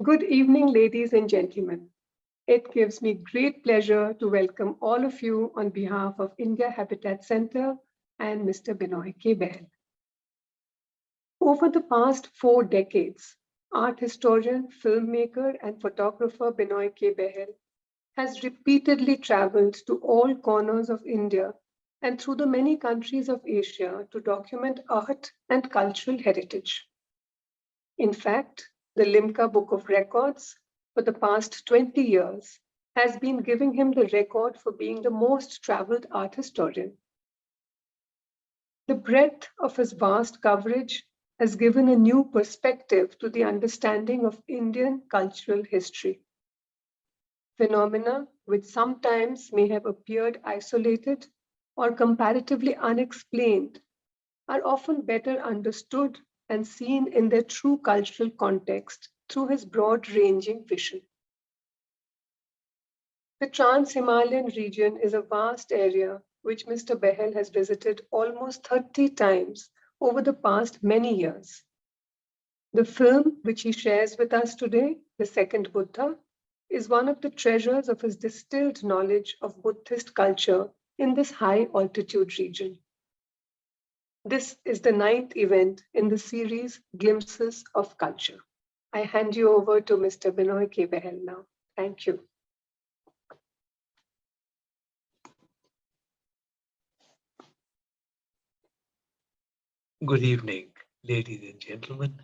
Good evening, ladies and gentlemen. It gives me great pleasure to welcome all of you on behalf of India Habitat Center and Mr. Benoy K Behl. Over the past 4 decades, art historian, filmmaker, and photographer Benoy K Behl has repeatedly traveled to all corners of India and through the many countries of Asia to document art and cultural heritage. In fact, the Limca Book of Records for the past 20 years has been giving him the record for being the most traveled art historian. The breadth of his vast coverage has given a new perspective to the understanding of Indian cultural history. Phenomena which sometimes may have appeared isolated or comparatively unexplained are often better understood and seen in their true cultural context through his broad ranging vision. The Trans Himalayan region is a vast area which Mr. Behl has visited almost 30 times over the past many years. The film which he shares with us today, The Second Buddha, is one of the treasures of his distilled knowledge of Buddhist culture in this high altitude region. This is the ninth event in the series Glimpses of Culture. I hand you over to Mr. Benoy K Behl now. Thank you. Good evening, ladies and gentlemen.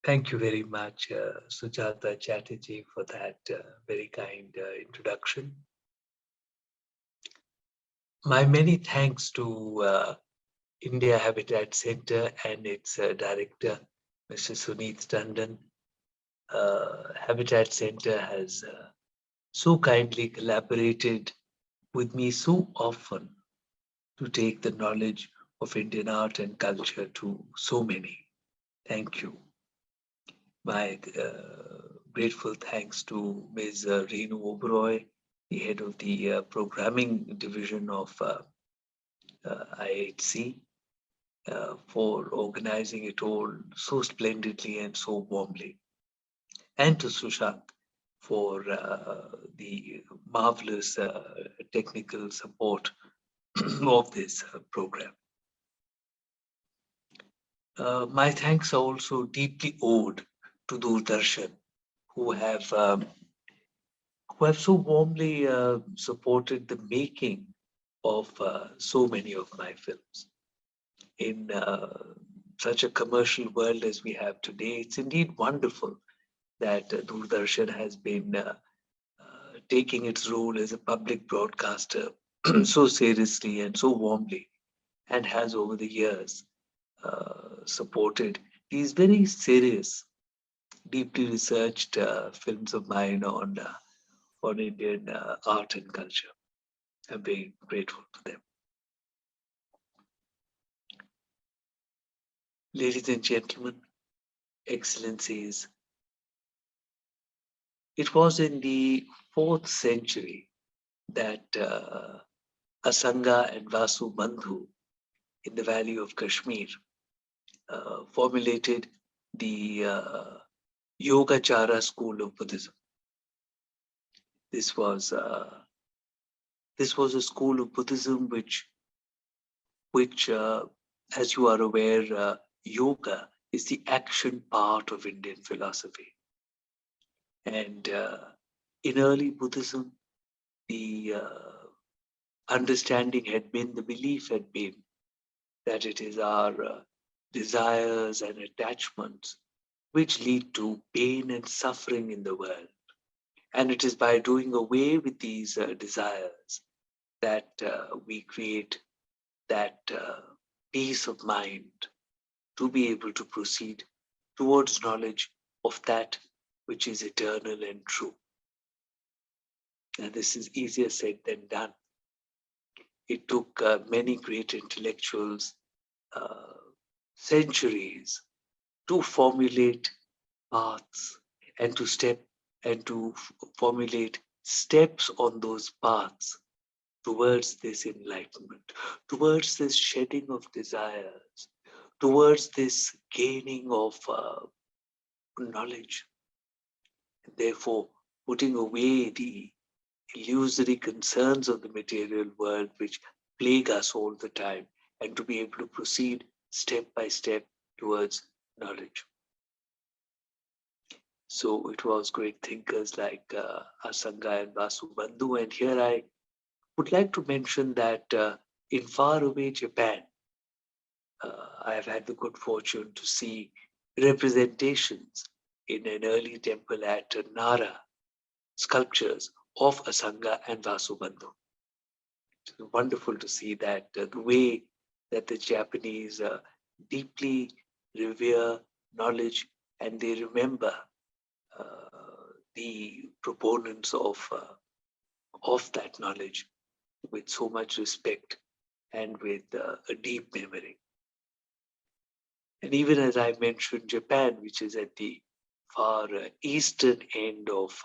Thank you very much, Sujata Chatterji, for that very kind introduction. My many thanks to India Habitat Center and its director, Mr. Suneet Tandon. Habitat Center has so kindly collaborated with me so often to take the knowledge of Indian art and culture to so many. Thank you. My grateful thanks to Ms. Renu Oberoi, the head of the programming division of IHC, for organizing it all so splendidly and so warmly. And to Sushant for the marvelous technical support of this program. My thanks are also deeply owed to Doordarshan, who have so warmly supported the making of so many of my films. In such a commercial world as we have today, it's indeed wonderful that Doordarshan has been taking its role as a public broadcaster so seriously and so warmly, and has over the years supported these very serious, deeply researched films of mine on Indian art and culture. I'm very grateful to them. Ladies and gentlemen, excellencies, it was in the 4th century that Asanga and Vasu Bandhu in the valley of Kashmir formulated the Yogacara school of Buddhism. This was a school of Buddhism which as you are aware, yoga is the action part of Indian philosophy. And in early Buddhism, the understanding had been, the belief had been that it is our desires and attachments which lead to pain and suffering in the world. And it is by doing away with these desires that we create that peace of mind to be able to proceed towards knowledge of that which is eternal and true. And this is easier said than done. It took many great intellectuals centuries to formulate paths and to formulate steps on those paths towards this enlightenment, towards this shedding of desires, towards this gaining of knowledge therefore putting away the illusory concerns of the material world which plague us all the time, and to be able to proceed step by step towards knowledge. So it was great thinkers like Asanga and Vasubandhu. And here I would like to mention that in faraway Japan, I have had the good fortune to see representations in an early temple at Nara, sculptures of Asanga and Vasubandhu. It's wonderful to see that the way that the Japanese deeply revere knowledge, and they remember the proponents of that knowledge with so much respect and with a deep memory. And even as I mentioned, Japan, which is at the far eastern end of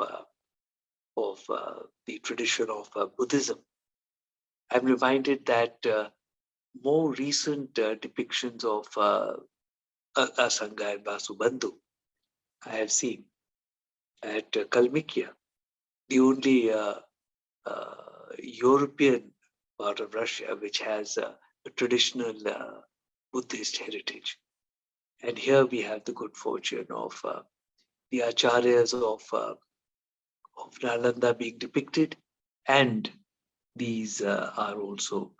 the tradition of Buddhism, I'm reminded that more recent depictions of Asanga and Vasubandhu I have seen at Kalmykia, the only European part of Russia which has a traditional Buddhist heritage. And here we have the good fortune of the acharyas of Nalanda being depicted, and these are also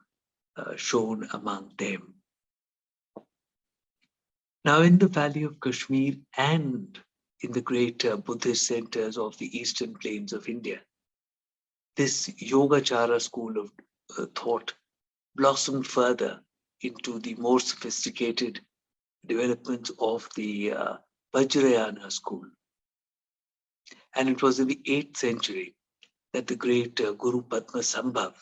shown among them. Now, in the Valley of Kashmir and in the great Buddhist centers of the eastern plains of India, this Yogacara school of thought blossomed further into the more sophisticated developments of the Vajrayana school. And it was in the 8th century that the great Guru Padmasambhava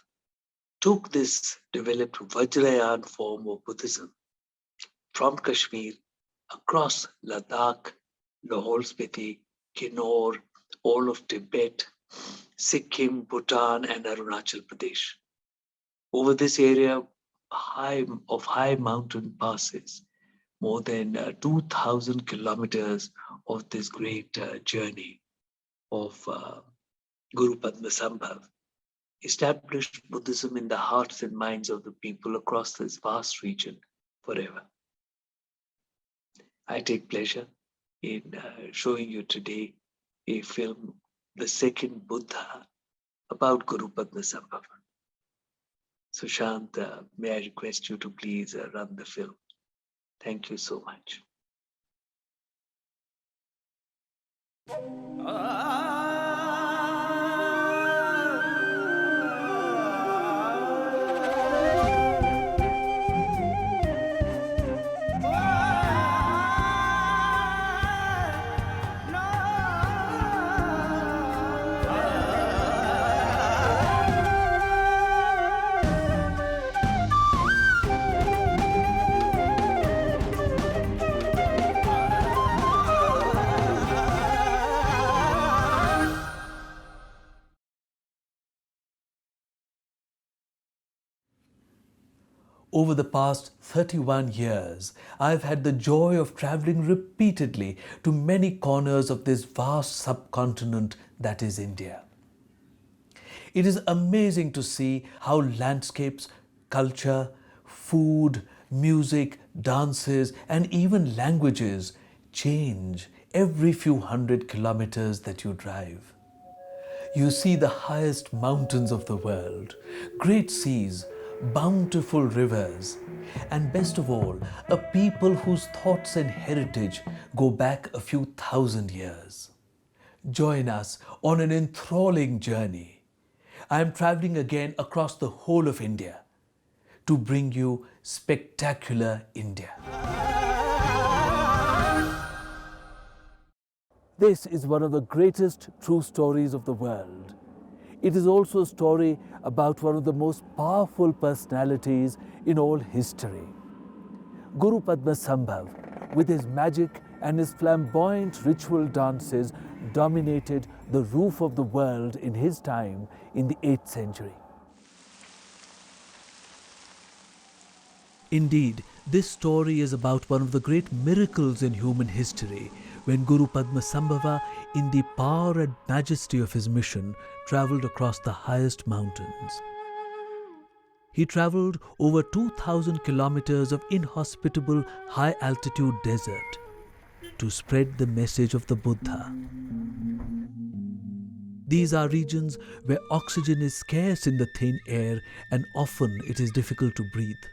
took this developed Vajrayana form of Buddhism from Kashmir across Ladakh, Lahore Spiti, Kinnaur, all of Tibet, Sikkim, Bhutan, and Arunachal Pradesh. Over this area of high mountain passes, more than 2,000 kilometers of this great journey of Guru Padmasambhava established Buddhism in the hearts and minds of the people across this vast region forever. I take pleasure in showing you today a film, The Second Buddha, about Guru Padmasambhava. Sushant, may I request you to please run the film? Thank you so much. Over the past 31 years, I've had the joy of traveling repeatedly to many corners of this vast subcontinent that is India. It is amazing to see how landscapes, culture, food, music, dances, and even languages change every few hundred kilometers that you drive. You see the highest mountains of the world, great seas, bountiful rivers, and best of all, a people whose thoughts and heritage go back a few thousand years. Join us on an enthralling journey. I am traveling again across the whole of India to bring you spectacular India. This is one of the greatest true stories of the world. It is also a story about one of the most powerful personalities in all history. Guru Padmasambhava, with his magic and his flamboyant ritual dances, dominated the roof of the world in his time in the 8th century. Indeed, this story is about one of the great miracles in human history, when Guru Padmasambhava, in the power and majesty of his mission, travelled across the highest mountains. He travelled over 2,000 kilometers of inhospitable high-altitude desert to spread the message of the Buddha. These are regions where oxygen is scarce in the thin air and often it is difficult to breathe.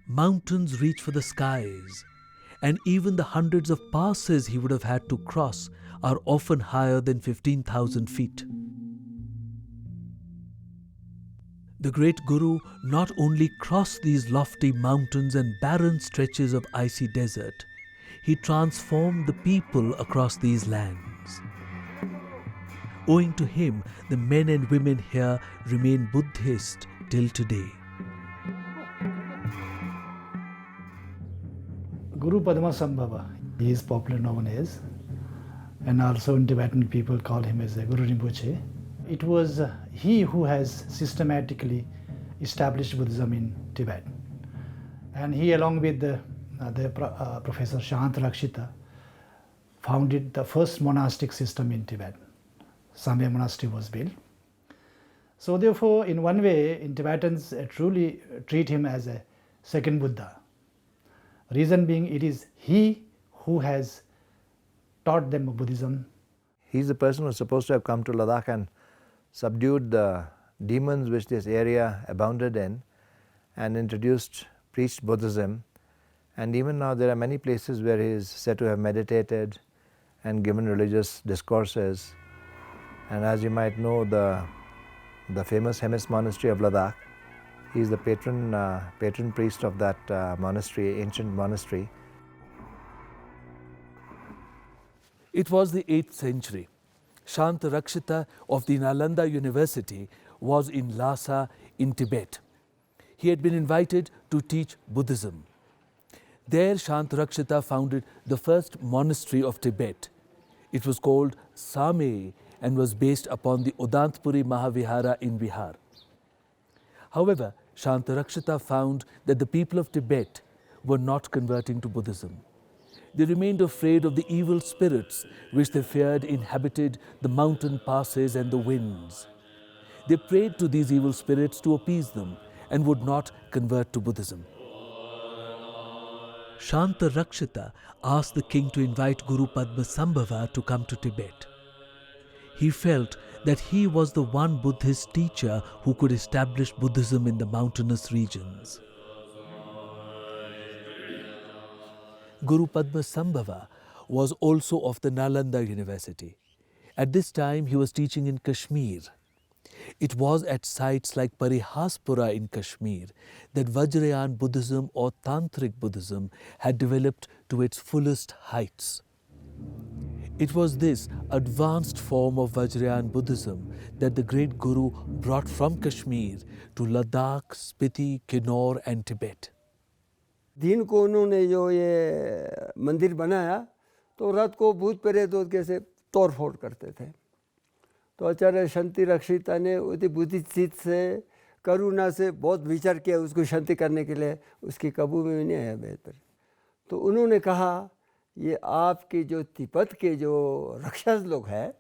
Mountains reach for the skies, and even the hundreds of passes he would have had to cross are often higher than 15,000 feet. The great Guru not only crossed these lofty mountains and barren stretches of icy desert, he transformed the people across these lands. Owing to him, the men and women here remain Buddhist till today. Guru Padmasambhava, he is popularly known as, and also in Tibetan people call him as Guru Rinpoche. It was he who has systematically established Buddhism in Tibet. And he, along with Professor Shant Rakshita, founded the first monastic system in Tibet. Samye monastery was built. So therefore, in one way, in Tibetans truly treat him as a second Buddha. Reason being, it is he who has taught them Buddhism. He's the person who's supposed to have come to Ladakh and subdued the demons which this area abounded in and preached Buddhism. And even now there are many places where he is said to have meditated and given religious discourses. And as you might know, the famous Hemis monastery of Ladakh, he is the patron priest of that monastery, ancient monastery. It was the 8th century. Shanta Rakshita of the Nalanda University was in Lhasa in Tibet. He had been invited to teach Buddhism. There Shanta Rakshita founded the first monastery of Tibet. It was called Same and was based upon the Udantpuri Mahavihara in Bihar. However, Shanta Rakshita found that the people of Tibet were not converting to Buddhism. They remained afraid of the evil spirits which they feared inhabited the mountain passes and the winds. They prayed to these evil spirits to appease them and would not convert to Buddhism. Shanta Rakshita asked the king to invite Guru Padmasambhava to come to Tibet. He felt that he was the one Buddhist teacher who could establish Buddhism in the mountainous regions. Guru Padmasambhava was also of the Nalanda University. At this time, he was teaching in Kashmir. It was at sites like Parihaspura in Kashmir that Vajrayana Buddhism or Tantric Buddhism had developed to its fullest heights. It was this advanced form of Vajrayana Buddhism that the great Guru brought from Kashmir to Ladakh, Spiti, Kinnaur and Tibet. दिन को उन्होंने जो ये मंदिर बनाया तो रात को भूत प्रेत कैसे तोड़ फोड़ करते थे। तो आचार्य शांति रक्षिता ने उसी बुद्धिचित से करुणा से बहुत विचार किया उसको शांति करने के लिए, उसकी काबू में नहीं आया बेहतर। तो उन्होंने कहा ये आपके जो तिब्बत के जो राक्षस लोग हैं,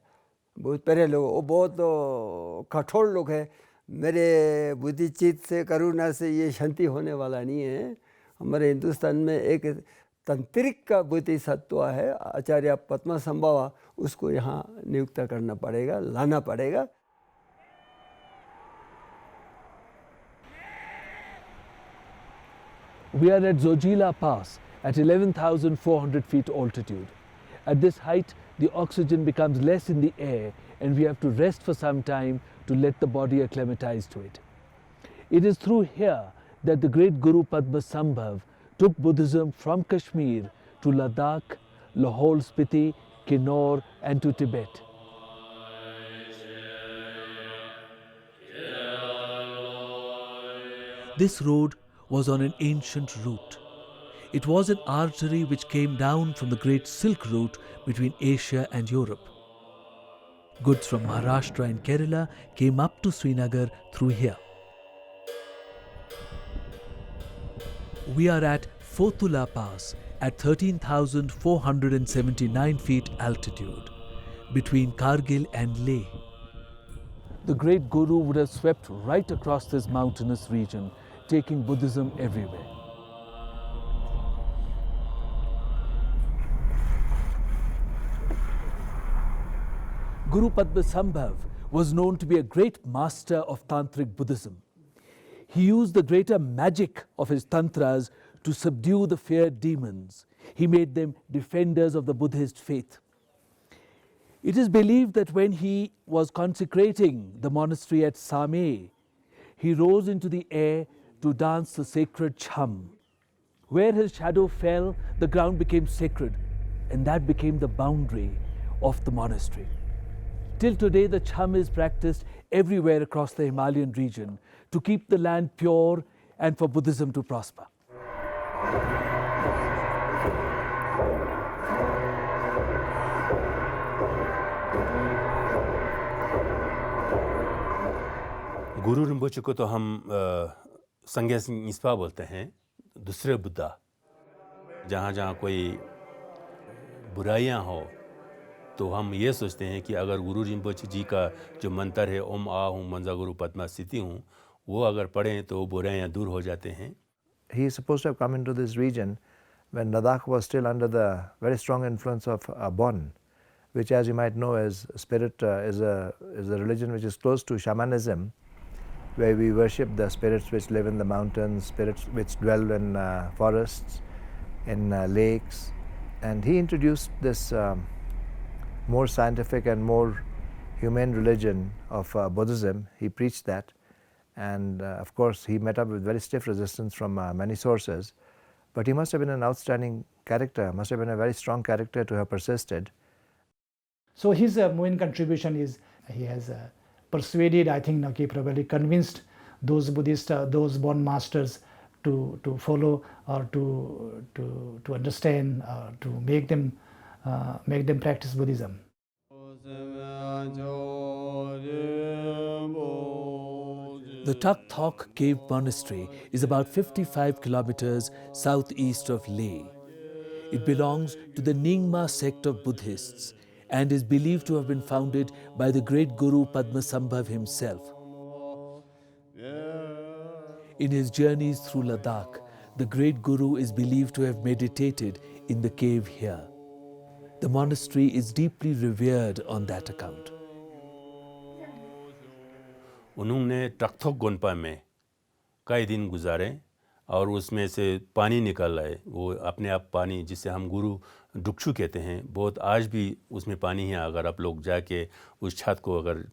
बहुत पहले लोग, वो बहुत कठोर लोग हैं, मेरे बुद्धिचित से करुणा से ये शांति होने वाला नहीं है। हमारे हिंदुस्तान में एक तंत्रिक का बोधिसत्व है आचार्य पद्मसंभवा, उसको यहाँ नियुक्त करना पड़ेगा, लाना पड़ेगा। We are at Zojila Pass at 11,400 feet altitude. At this height, the oxygen becomes less in the air and we have to rest for some time to let the body acclimatize to it. It is through here that the great Guru Padmasambhava took Buddhism from Kashmir to Ladakh, Lahaul Spiti, Kinnaur and to Tibet. This road was on an ancient route. It was an artery which came down from the great Silk Route between Asia and Europe. Goods from Maharashtra and Kerala came up to Srinagar through here. We are at Fotula Pass, at 13,479 feet altitude between Kargil and Leh. The great Guru would have swept right across this mountainous region, taking Buddhism everywhere. Guru Padmasambhava was known to be a great master of Tantric Buddhism. He used the greater magic of his tantras to subdue the feared demons. He made them defenders of the Buddhist faith. It is believed that when he was consecrating the monastery at Same, he rose into the air to dance the sacred cham. Where his shadow fell, the ground became sacred, and that became the boundary of the monastery. Till today, the cham is practiced everywhere across the Himalayan region to keep the land pure and for Buddhism to prosper. गुरु रिम्पोचे को तो हम संज्ञा निस्पा बोलते हैं, दूसरे बुद्धा। जहाँ जहाँ कोई बुराइयाँ हो तो हम ये सोचते हैं कि अगर गुरु रिम्पोचे जी का जो मंत्र है ओम आ हूँ मंजा गुरु पद्मा स्थिति हूँ, वो अगर पढ़ें तो बुराइयाँ दूर हो जाते हैं. He is supposed to have come into this region when Ladakh was still under the very strong influence of Bon, which, as you might know, is spirit is a religion which is close to shamanism, where we worship the spirits which live in the mountains, spirits which dwell in forests, in lakes. And he introduced this more scientific and more humane religion of Buddhism. He preached that. And of course, he met up with very stiff resistance from many sources. But he must have been an outstanding character, must have been a very strong character to have persisted. So his main contribution is he has persuaded, I think, he probably convinced those Buddhists, those born masters to follow or to understand, to make them practice Buddhism. The Tak Thok Cave Monastery is about 55 kilometers southeast of Leh. It belongs to the Nyingma sect of Buddhists and is believed to have been founded by the great Guru Padmasambhava himself. In his journeys through Ladakh, the great Guru is believed to have meditated in the cave here. The monastery is deeply revered on that account. उन्होंने टकथोक गोनपा में कई दिन गुजारे और उसमें से पानी निकल आए, वो अपने आप पानी जिसे हम गुरु डुक्चू कहते हैं, बहुत आज भी उसमें पानी है. अगर आप लोग जाके उस छत को अगर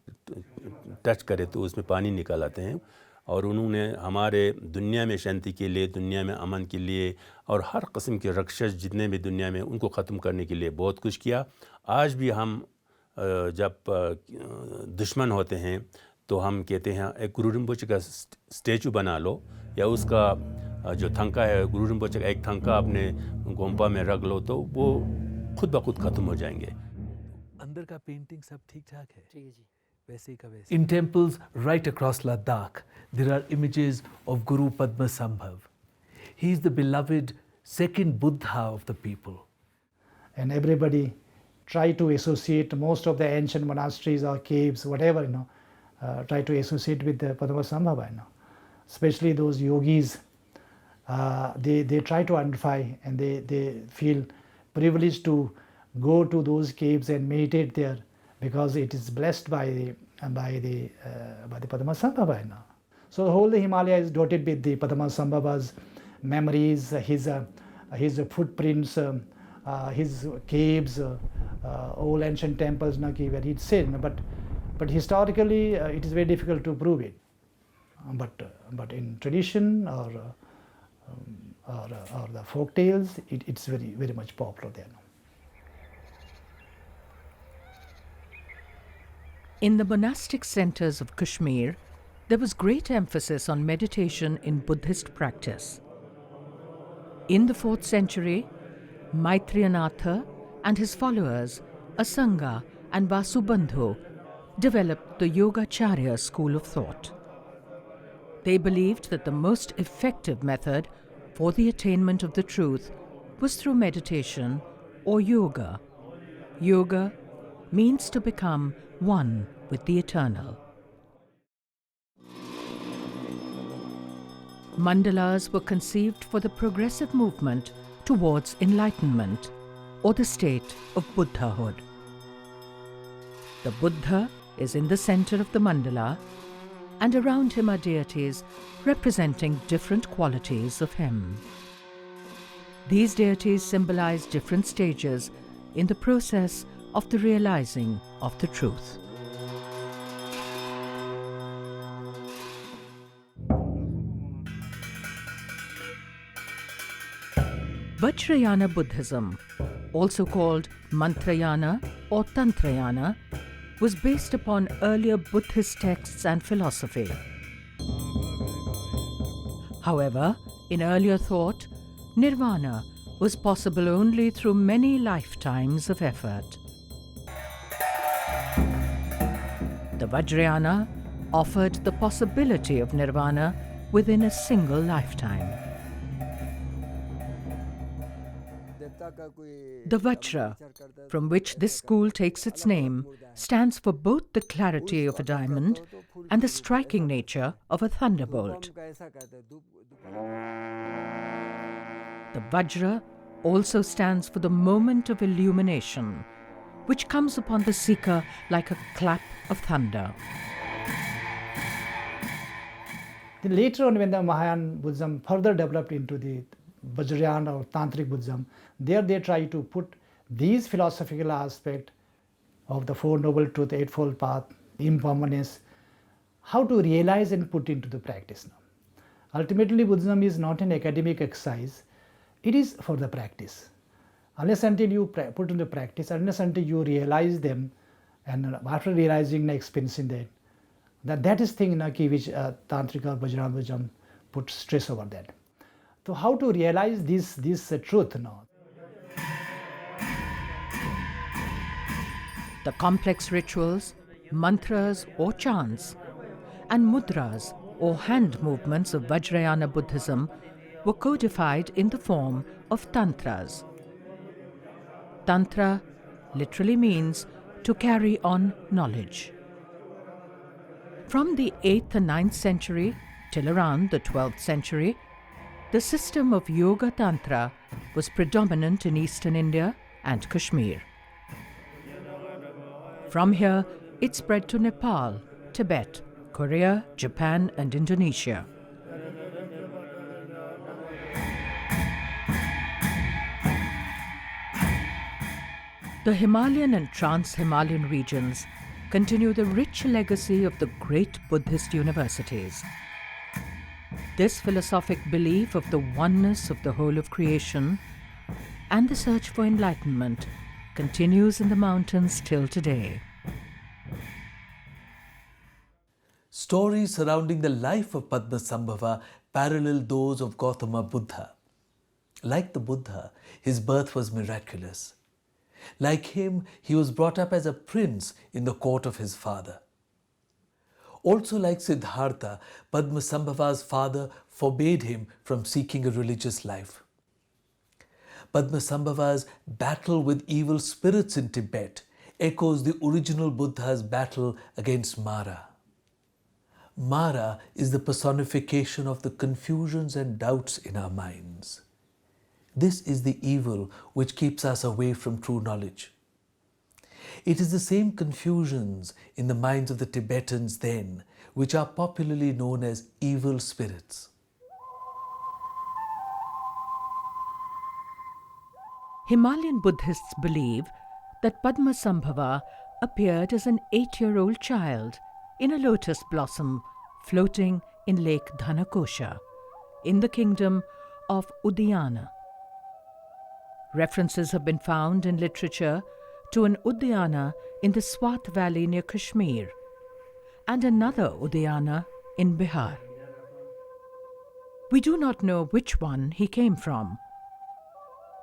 टच करें तो उसमें पानी निकल आते हैं. और उन्होंने हमारे दुनिया में शांति के लिए, दुनिया में अमन के लिए और हर किस्म के राक्षस जितने भी दुनिया में उनको ख़त्म करने के लिए बहुत कुछ किया. आज भी हम जब दुश्मन होते हैं तो हम कहते हैं एक गुरु रिम्पोचे का स्टैचू बना लो, या उसका जो थंका है गुरु रिम्पोचे का एक थंका अपने गोम्पा में रख लो, तो वो खुद ब खुद ख़त्म हो जाएंगे. अंदर का पेंटिंग सब ठीक ठाक है? ठीक है जी, वैसे का वैसे. In temples right across Ladakh, there are images of Guru Padmasambhava. He is the beloved second Buddha of the people. And everybody try to associate most of the ancient monasteries or caves, whatever, try to associate with the Padmasambhava, especially those yogis. They try to identify, and they feel privileged to go to those caves and meditate there because it is blessed by the Padmasambhava. So the whole Himalaya is dotted with the Padmasambhava's memories, his footprints, his caves, all ancient temples where he'd said. But historically, it is very difficult to prove it. But in tradition or the folk tales, it's very, very much popular there. In the monastic centers of Kashmir, there was great emphasis on meditation in Buddhist practice. In the 4th century, Maitriyanatha and his followers, Asanga and Vasubandhu, developed the Yogacharya school of thought. They believed that the most effective method for the attainment of the truth was through meditation or yoga. Yoga means to become one with the eternal. Mandalas were conceived for the progressive movement towards enlightenment or the state of Buddhahood. The Buddha is in the center of the mandala, and around him are deities representing different qualities of him. These deities symbolize different stages in the process of the realizing of the truth. Vajrayana Buddhism, also called Mantrayana or Tantrayana, was based upon earlier Buddhist texts and philosophy. However, in earlier thought, nirvana was possible only through many lifetimes of effort. The Vajrayana offered the possibility of nirvana within a single lifetime. The Vajra, from which this school takes its name, stands for both the clarity of a diamond and the striking nature of a thunderbolt. The Vajra also stands for the moment of illumination, which comes upon the seeker like a clap of thunder. Then later on, when the Mahayana Buddhism further developed into the Vajrayana or Tantric Buddhism, there they try to put these philosophical aspects of the Four Noble Truths, Eightfold Path, impermanence, how to realize and put into the practice now. Ultimately, Buddhism is not an academic exercise, it is for the practice. Unless until you put into practice, unless until you realize them, and after realizing and experiencing that is thing which Tantric or Vajrayana Buddhism put stress over that. So how to realize this truth now? The complex rituals, mantras or chants, and mudras or hand movements of Vajrayana Buddhism were codified in the form of tantras. Tantra literally means to carry on knowledge. From the 8th and 9th century till around the 12th century, the system of Yoga Tantra was predominant in eastern India and Kashmir. From here, it spread to Nepal, Tibet, Korea, Japan, and Indonesia. The Himalayan and trans-Himalayan regions continue the rich legacy of the great Buddhist universities. This philosophic belief of the oneness of the whole of creation and the search for enlightenment continues in the mountains till today. Stories surrounding the life of Padmasambhava parallel those of Gautama Buddha. Like the Buddha, his birth was miraculous. Like him, he was brought up as a prince in the court of his father. Also like Siddhartha, Padmasambhava's father forbade him from seeking a religious life. Padmasambhava's battle with evil spirits in Tibet echoes the original Buddha's battle against Mara. Mara is the personification of the confusions and doubts in our minds. This is the evil which keeps us away from true knowledge. It is the same confusions in the minds of the Tibetans then, which are popularly known as evil spirits. Himalayan Buddhists believe that Padmasambhava appeared as an 8-year-old child in a lotus blossom floating in Lake Dhanakosha in the kingdom of Udayana. References have been found in literature to an Udayana in the Swat Valley near Kashmir and another Udayana in Bihar. We do not know which one he came from.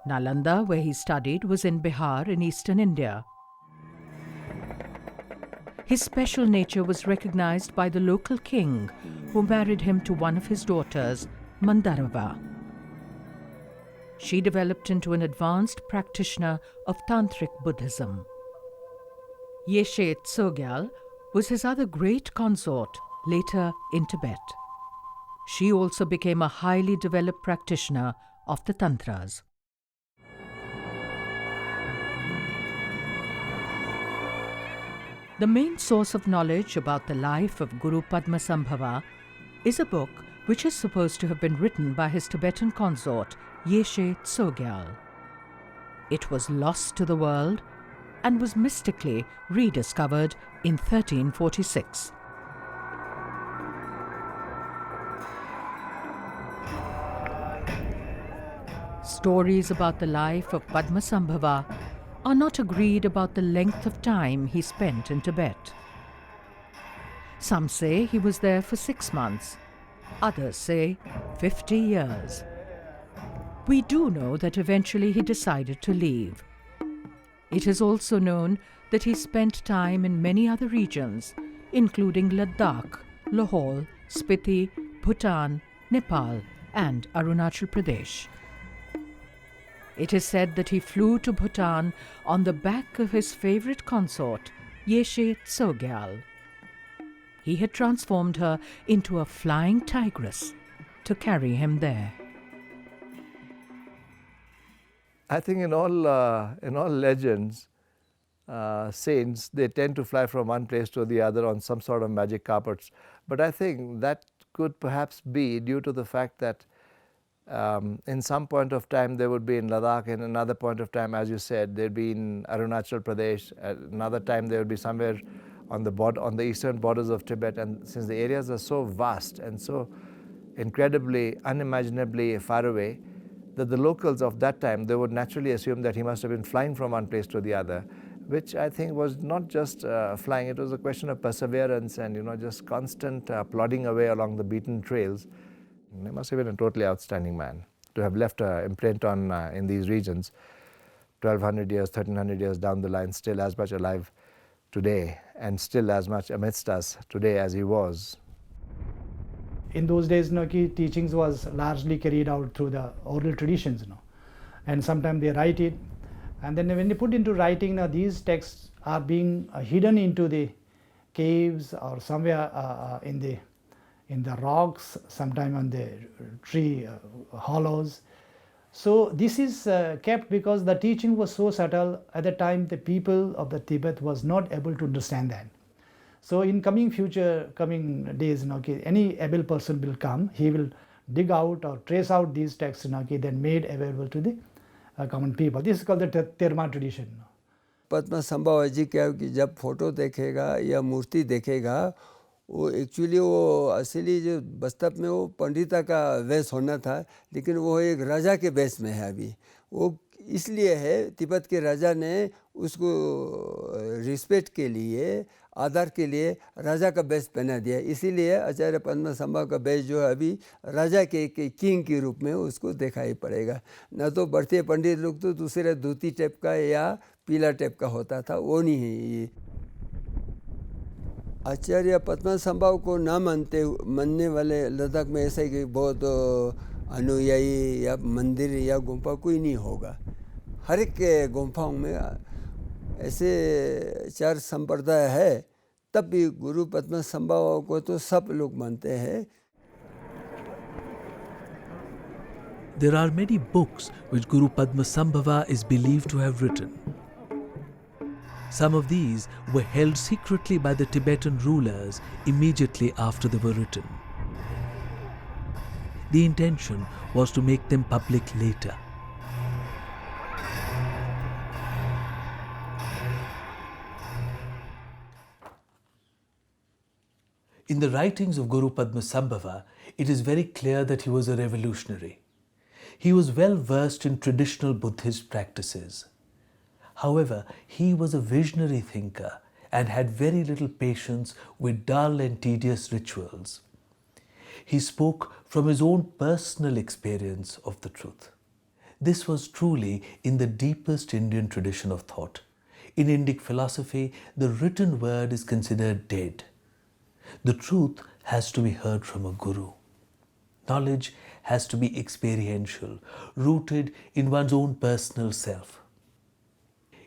Nalanda, where he studied, was in Bihar in eastern India. His special nature was recognized by the local king, who married him to one of his daughters, Mandarava. she developed into an advanced practitioner of Tantric Buddhism. Yeshe Tsogyal was his other great consort later in Tibet. She also became a highly developed practitioner of the Tantras. The main source of knowledge about the life of Guru Padmasambhava is a book which is supposed to have been written by his Tibetan consort, Yeshe Tsogyal. It was lost to the world and was mystically rediscovered in 1346. Stories about the life of Padmasambhava are not agreed about the length of time he spent in Tibet. Some say he was there for 6 months, others say 50 years. We do know that eventually he decided to leave. It is also known that he spent time in many other regions, including Ladakh, Lahore, Spiti, Bhutan, Nepal, and Arunachal Pradesh. It is said that he flew to Bhutan on the back of his favorite consort, Yeshe Tsogyal. He had transformed her into a flying tigress to carry him there. I think in all legends, saints, they tend to fly from one place to the other on some sort of magic carpets. But I think that could perhaps be due to the fact that in some point of time they would be in Ladakh, in another point of time, as you said, they'd be in Arunachal Pradesh, at another time they would be somewhere on the eastern borders of Tibet. And since the areas are so vast and so incredibly, unimaginably far away, that the locals of that time, they would naturally assume that he must have been flying from one place to the other, which I think was not just flying, it was a question of perseverance and just constant plodding away along the beaten trails. He must have been a totally outstanding man to have left an imprint on in these regions 1200 years, 1300 years down the line, still as much alive today and still as much amidst us today as he was. In those days, teachings was largely carried out through the oral traditions, and sometimes they write it, and then when they put into writing, these texts are being hidden into the caves or somewhere in the rocks, sometimes on the tree hollows. So this is kept because the teaching was so subtle. At the time, the people of the Tibet was not able to understand that. So in coming days, any able person will come, he will dig out or trace out these texts, then made available to the common people. This is called the Terma tradition. Padmasambhava जी क्या कि जब photo देखेगा या मूर्ति देखेगा, वो actually वो असली जो वास्तव में वो पंडिता का वेश होना था, लेकिन वो एक राजा के वेश में है अभी. वो इसलिए है, तिब्बत के राजा ने उसको रिस्पेक्ट के लिए, आदर के लिए राजा का वेश पहना दिया. इसीलिए आचार्य पद्मसंभव का वेश जो है अभी राजा के किंग के रूप में उसको दिखाई पड़ेगा. न तो बढ़ते पंडित लोग तो दूसरे धोती टाइप का या पीला टाइप का होता था, वो नहीं है ये. आचार्य पद्मसंभव को ना मानने वाले लद्दाख में ऐसा कि बहुत अनुयायी या मंदिर या गुम्फा कोई नहीं होगा. हर एक गुम्फाओं में ऐसे 4 संप्रदाय है, तब भी गुरु पद्मसंभव को तो सब लोग मानते हैं. There are many books which Guru Padmasambhava is believed to have written. Some of these were held secretly by the Tibetan rulers immediately after they were written. The intention was to make them public later. In the writings of Guru Padmasambhava, it is very clear that he was a revolutionary. He was well versed in traditional Buddhist practices. However, he was a visionary thinker and had very little patience with dull and tedious rituals. He spoke from his own personal experience of the truth. This was truly in the deepest Indian tradition of thought. In Indic philosophy, the written word is considered dead. The truth has to be heard from a guru. Knowledge has to be experiential, rooted in one's own personal self.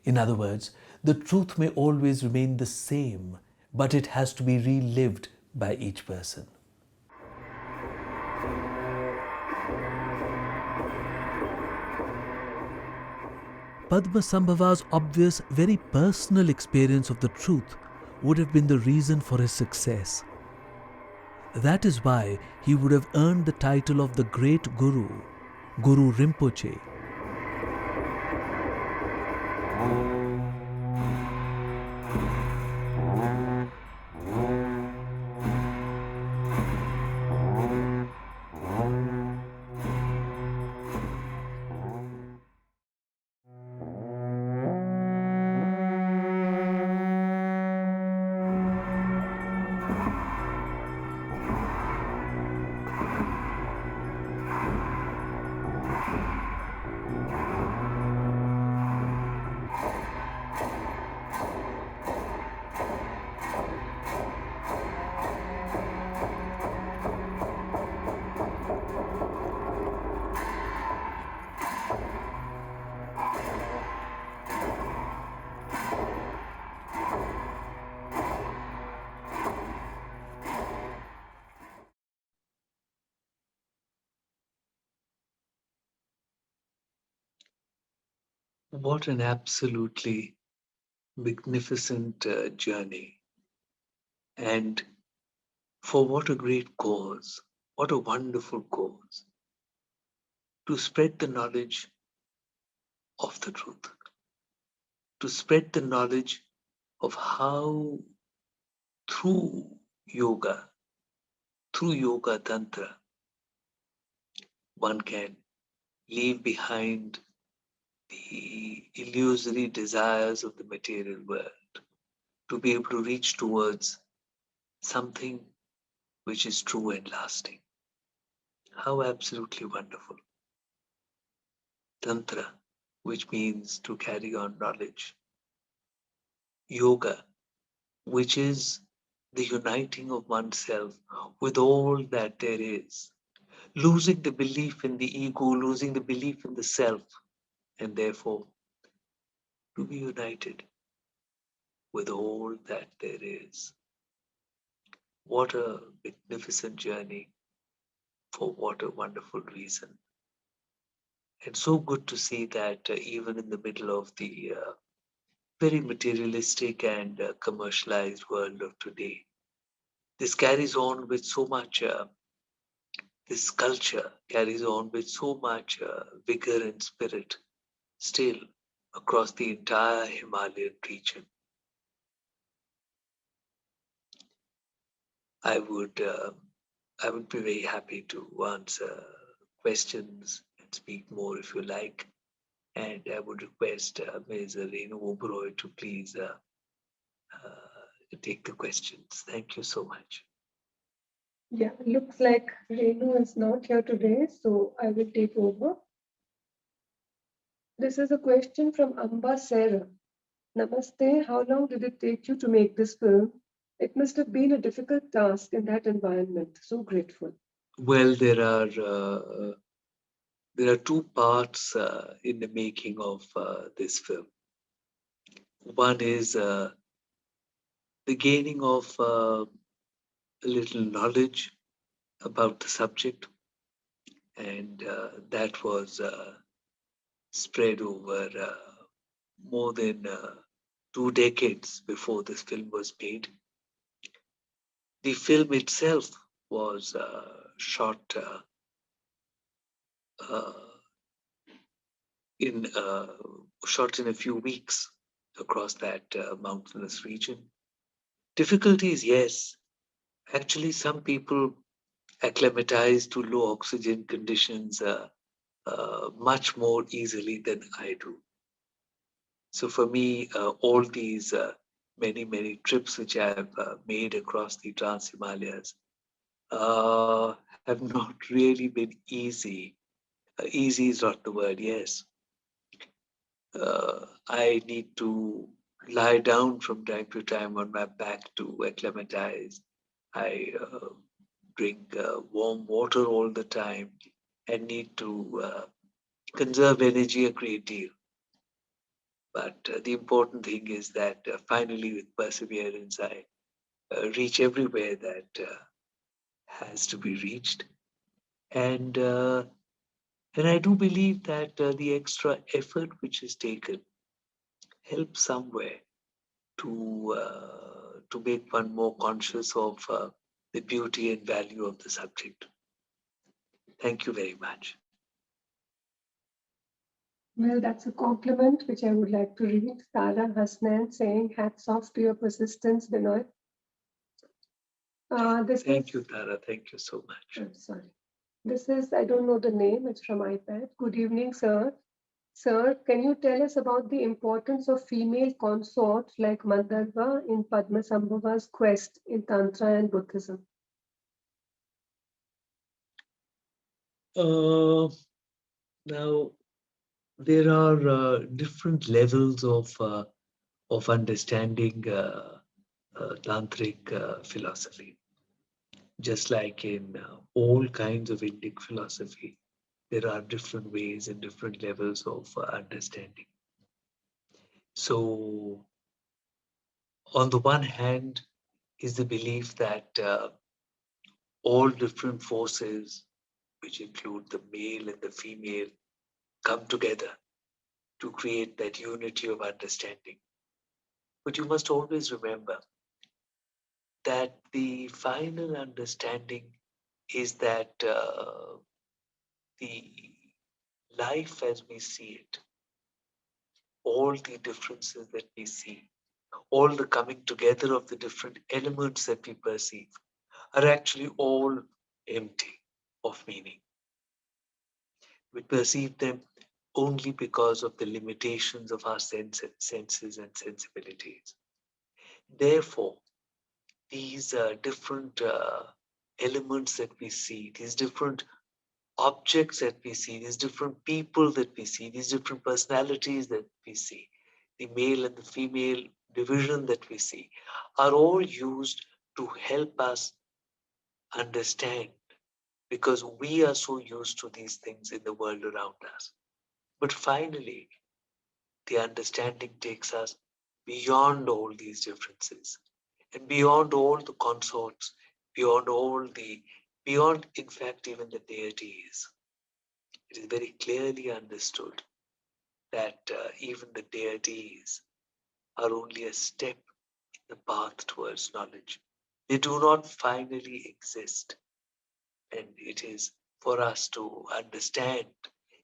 In other words, the truth may always remain the same, but it has to be relived by each person. Padmasambhava's obvious, very personal experience of the truth would have been the reason for his success. That is why he would have earned the title of the great Guru, Guru Rinpoche. What an absolutely magnificent journey. And for what a great cause, what a wonderful cause. To spread the knowledge of the truth, to spread the knowledge of how through yoga tantra, one can leave behind the illusory desires of the material world, to be able to reach towards something which is true and lasting. How absolutely wonderful. Tantra, which means to carry on knowledge. Yoga, which is the uniting of oneself with all that there is. Losing the belief in the ego, losing the belief in the self, and therefore to be united with all that there is. What a magnificent journey, for what a wonderful reason. And so good to see that even in the middle of the very materialistic and commercialized world of today, this carries on with so much, this culture carries on with so much vigor and spirit still across the entire Himalayan region. I would be very happy to answer questions and speak more if you like. And I would request Ms. Renu Oberoi to please take the questions. Thank you so much. Yeah, looks like Renu is not here today, so I will take over. This is a question from Amba Sarah. Namaste, how long did it take you to make this film? It must have been a difficult task in that environment. So grateful. Well, there are two parts in the making of this film. One is the gaining of a little knowledge about the subject, and that was spread over more than 2 decades before this film was made. The film itself was shot in a few weeks across that mountainous region. Difficulties, yes. Actually, some people acclimatize to low oxygen conditions much more easily than I do. So for me, all these many trips which I have made across the Trans-Himalayas have not really been easy. Easy is not the word, yes. I need to lie down from time to time on my back to acclimatize. I drink warm water all the time. and need to conserve energy a great deal. But the important thing is that finally, with perseverance, I reach everywhere that has to be reached. And I do believe that the extra effort which is taken helps somewhere to make one more conscious of the beauty and value of the subject. Thank you very much. Well, that's a compliment which I would like to read. Tara Hasnan saying, hats off to your persistence, Benoy. Thank you, Tara. Thank you so much. I'm sorry. This is, I don't know the name, it's from iPad. Good evening, sir. Sir, can you tell us about the importance of female consorts like Mandalva in Padmasambhava's quest in Tantra and Buddhism? Now, there are different levels of understanding tantric philosophy. Just like in all kinds of Indic philosophy, there are different ways and different levels of understanding. So, on the one hand, is the belief that all different forces, which include the male and the female, come together to create that unity of understanding. But you must always remember that the final understanding is that the life as we see it, all the differences that we see, all the coming together of the different elements that we perceive are actually all empty of meaning. We perceive them only because of the limitations of our senses and sensibilities. Therefore, these different elements that we see, these different objects that we see, these different people that we see, these different personalities that we see, the male and the female division that we see, are all used to help us understand, because we are so used to these things in the world around us. But finally, the understanding takes us beyond all these differences and beyond all the consorts, beyond in fact, even the deities. It is very clearly understood that even the deities are only a step in the path towards knowledge. They do not finally exist. And it is for us to understand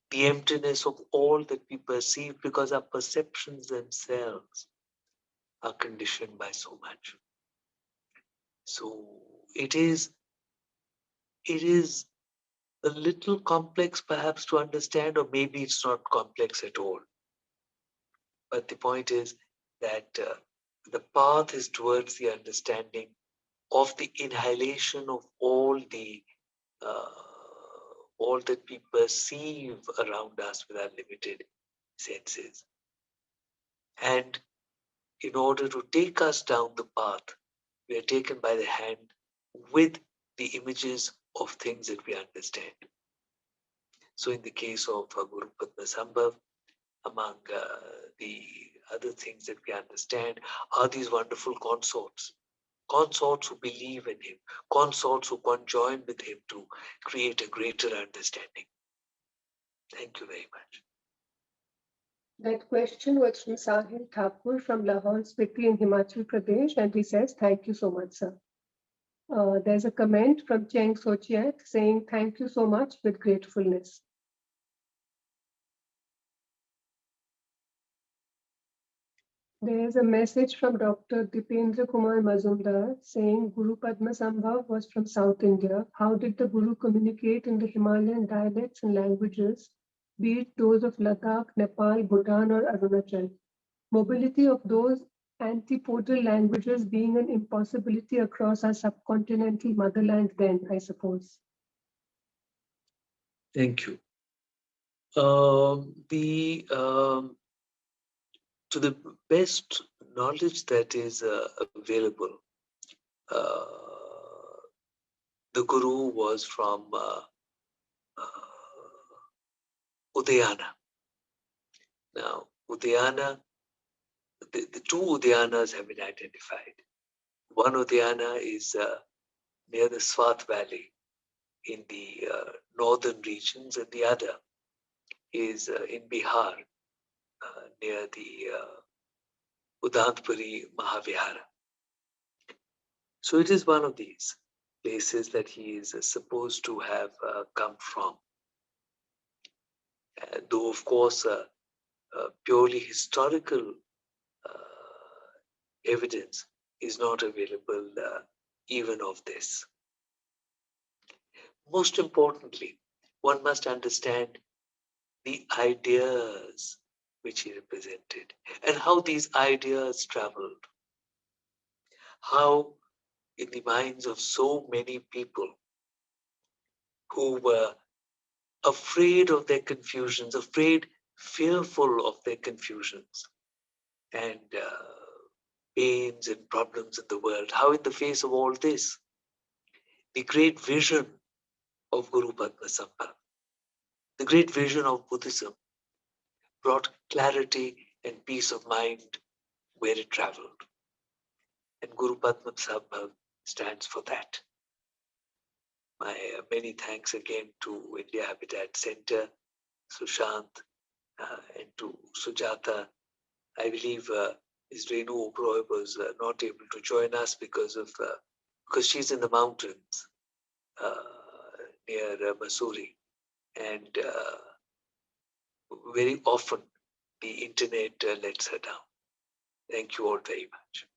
the emptiness of all that we perceive, because our perceptions themselves are conditioned by so much. So it is a little complex perhaps to understand, or maybe it's not complex at all. But the point is that the path is towards the understanding of the inhalation of all that we perceive around us with our limited senses. And in order to take us down the path, we are taken by the hand with the images of things that we understand. So in the case of Guru Padmasambhava, among the other things that we understand are these wonderful consorts who believe in him, consorts who conjoin with him to create a greater understanding. Thank you very much. That question was from Sahil Thakur from Lahore Spiti in Himachal Pradesh, and he says, thank you so much, sir. There's a comment from Cheng Sochiat saying, thank you so much with gratefulness. There's a message from Dr. Dipendra Kumar Mazumdar saying Guru Padmasambhava was from South India. How did the Guru communicate in the Himalayan dialects and languages, be it those of Ladakh, Nepal, Bhutan, or Arunachal? Mobility of those antipodal languages being an impossibility across our subcontinental motherland then, I suppose. Thank you. To the best knowledge that is available, the Guru was from Udayana. Now, Udayana, the two Udayanas have been identified. One Udayana is near the Swat Valley in the northern regions, and the other is in Bihar, near the Udantpuri Mahavihara. So it is one of these places that he is supposed to have come from. Though, of course, purely historical evidence is not available even of this. Most importantly, one must understand the ideas which he represented and how these ideas traveled. How in the minds of so many people who were afraid of their confusions, fearful of their confusions and pains and problems in the world, how in the face of all this, the great vision of Guru Padmasambhava, the great vision of Buddhism brought clarity and peace of mind where it traveled. And Guru Padmasambhava stands for that. My many thanks again to India Habitat Center, Sushant, and to Sujata. I believe Ms. Renu Oberoi was not able to join us because she's in the mountains near Missouri, and very often the internet lets her down. Thank you all very much.